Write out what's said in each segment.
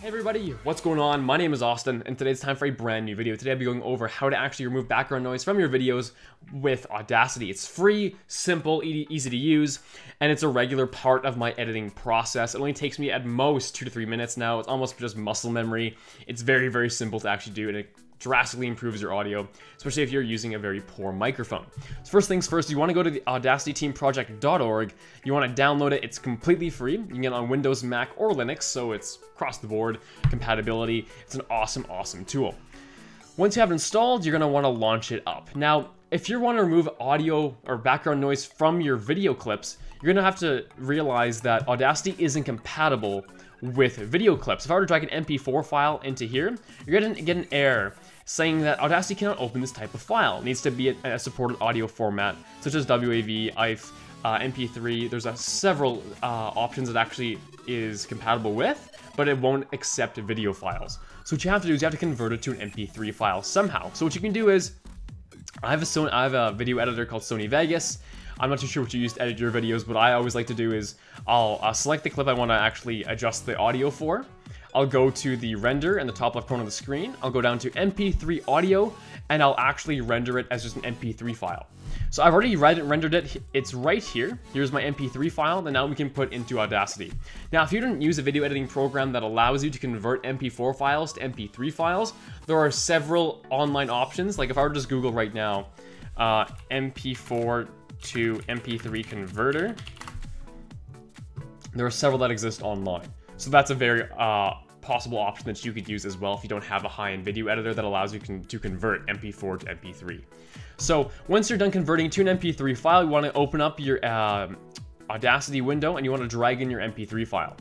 Hey everybody, what's going on? My name is Austin, and today it's time for a brand new video. Today I'll be going over how to actually remove background noise from your videos with Audacity. It's free, simple, easy to use, and it's a regular part of my editing process. It only takes me at most 2 to 3 minutes now. It's almost just muscle memory. It's very, very simple to actually do, and it drastically improves your audio, especially if you're using a very poor microphone. So first things first, you want to go to the audacityteamproject.org. You want to download it. It's completely free. You can get it on Windows, Mac, or Linux, so it's across the board compatibility. It's an awesome tool. Once you have it installed, you're going to want to launch it up. Now, if you want to remove audio or background noise from your video clips, you're going to have to realize that Audacity isn't compatible with video clips. If I were to drag an MP4 file into here, you're going to get an error saying that Audacity cannot open this type of file. It needs to be a supported audio format, such as WAV, IF, MP3. There's several options that actually is compatible with, but it won't accept video files. So what you have to do is you have to convert it to an MP3 file somehow. So what you can do is, I have a video editor called Sony Vegas. I'm not too sure what you use to edit your videos, but I always like to do is I'll select the clip I want to actually adjust the audio for. I'll go to the render in the top left corner of the screen. I'll go down to MP3 audio, and I'll actually render it as just an MP3 file. So I've already rendered it. It's right here. Here's my MP3 file that now we can put into Audacity. Now, if you don't use a video editing program that allows you to convert MP4 files to MP3 files, there are several online options. Like if I were to just Google right now, MP4 to MP3 converter, there are several that exist online. So that's a very possible option that you could use as well if you don't have a high-end video editor that allows you to convert MP4 to MP3. So once you're done converting to an MP3 file, you want to open up your Audacity window and you want to drag in your MP3 file.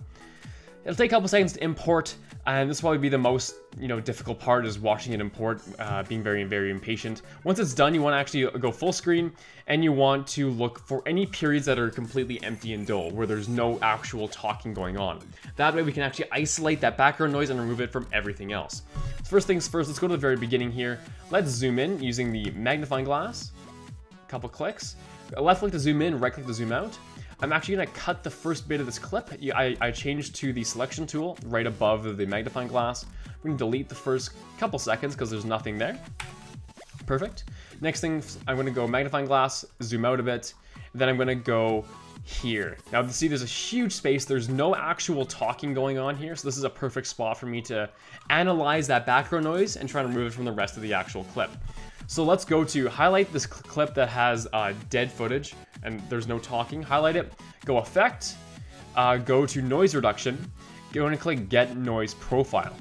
It'll take a couple seconds to import, and this will probably be the most difficult part, is watching it import, being very impatient. Once it's done, you want to actually go full screen, and you want to look for any periods that are completely empty and dull, where there's no actual talking going on. That way we can actually isolate that background noise and remove it from everything else. So first things first, let's go to the very beginning here. Let's zoom in using the magnifying glass. A couple clicks. Left click to zoom in, right click to zoom out. I'm actually going to cut the first bit of this clip. I changed to the selection tool right above the magnifying glass. We're going to delete the first couple seconds because there's nothing there. Perfect. Next thing, I'm going to go magnifying glass, zoom out a bit, then I'm going to go here. Now, you see there's a huge space. There's no actual talking going on here, so this is a perfect spot for me to analyze that background noise and try to remove it from the rest of the actual clip. So let's go to highlight this clip that has dead footage and there's no talking. Highlight it, go effect, go to noise reduction, go and click get noise profile.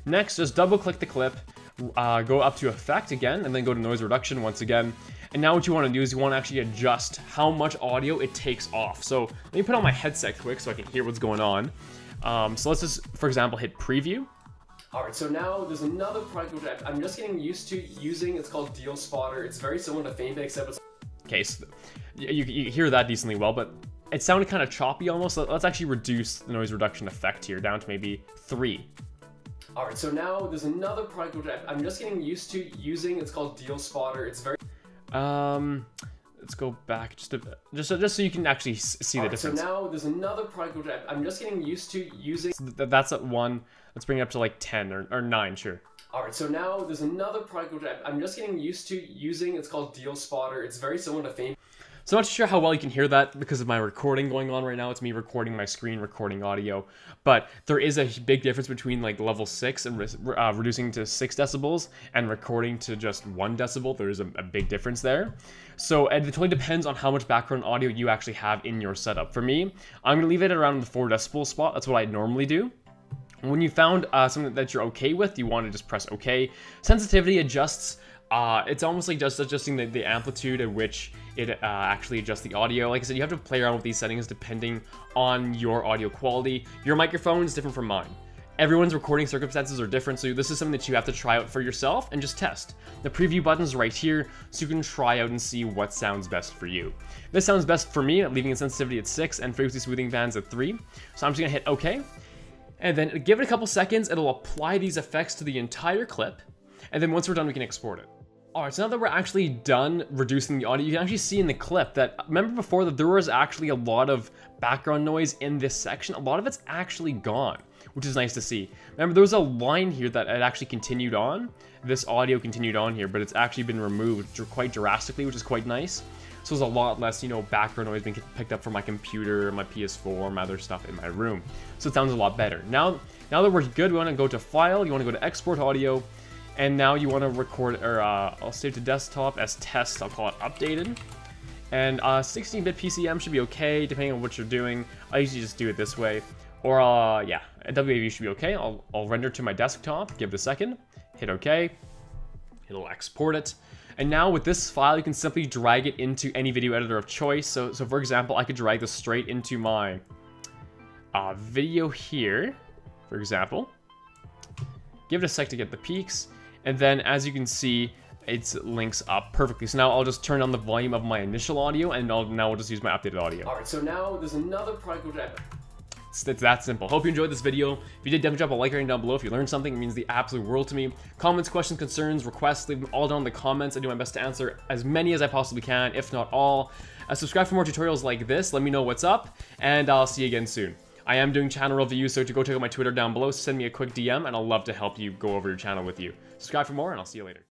Next, just double click the clip, go up to effect again, and then go to noise reduction once again. And now what you want to do is you want to actually adjust how much audio it takes off. So let me put on my headset quick so I can hear what's going on. So let's just, for example, hit preview. Alright, so now there's another product which I'm just getting used to using. It's called Deal Spotter. It's very similar to Fame, except it's... Okay, so you hear that decently well, but it sounded kind of choppy almost. So let's actually reduce the noise reduction effect here down to maybe 3. Alright, so now there's another product which I'm just getting used to using. It's called Deal Spotter. It's very... Let's go back just a bit, just so you can actually see the difference. So now there's another product which I'm just getting used to using. So that's at 1. Let's bring it up to like 10 or 9, sure. Alright, so now there's another product which I'm just getting used to using. It's called Deal Spotter. It's very similar to Fame. So I'm not sure how well you can hear that because of my recording going on right now. It's me recording my screen, recording audio. But there is a big difference between like level 6 and reducing to 6 decibels and recording to just 1 decibel. There is a big difference there. So it totally depends on how much background audio you actually have in your setup. For me, I'm going to leave it around the 4 decibel spot. That's what I normally do. When you found something that you're okay with, you want to just press OK. Sensitivity adjusts. It's almost like just adjusting the amplitude at which it actually adjusts the audio. Like I said, you have to play around with these settings depending on your audio quality. Your microphone is different from mine. Everyone's recording circumstances are different, so this is something that you have to try out for yourself and just test. The preview button's right here, so you can try out and see what sounds best for you. This sounds best for me, leaving the sensitivity at 6 and frequency smoothing bands at 3. So I'm just gonna hit OK. And then give it a couple seconds, it'll apply these effects to the entire clip. And then once we're done, we can export it. Alright, so now that we're actually done reducing the audio, you can actually see in the clip that, remember before that there was actually a lot of background noise in this section? A lot of it's actually gone. which is nice to see. Remember, there was a line here that it actually continued on. This audio continued on here, but it's actually been removed quite drastically, which is quite nice. So there's a lot less, you know, background noise being picked up from my computer, my PS4, my other stuff in my room. So it sounds a lot better. Now that we're good, we want to go to File, you want to go to Export Audio, and now you want to record, or I'll save to desktop as test, I'll call it updated. And 16-bit PCM should be okay, depending on what you're doing. I usually just do it this way. Or, yeah, WAV should be okay. I'll render to my desktop, give it a second, hit OK. It'll export it. And now with this file, you can simply drag it into any video editor of choice. So for example, I could drag this straight into my video here, for example. Give it a sec to get the peaks. And then, as you can see, it links up perfectly. So now I'll just turn on the volume of my initial audio, and now I'll just use my updated audio. All right, so now there's another product which it's that simple. Hope you enjoyed this video. If you did, definitely drop a like rating down below. If you learned something, it means the absolute world to me. Comments, questions, concerns, requests, leave them all down in the comments. I do my best to answer as many as I possibly can, if not all. Subscribe for more tutorials like this. Let me know what's up, and I'll see you again soon. I am doing channel reviews, so to go check out my Twitter down below, send me a quick DM, and I'll love to help you go over your channel with you. Subscribe for more, and I'll see you later.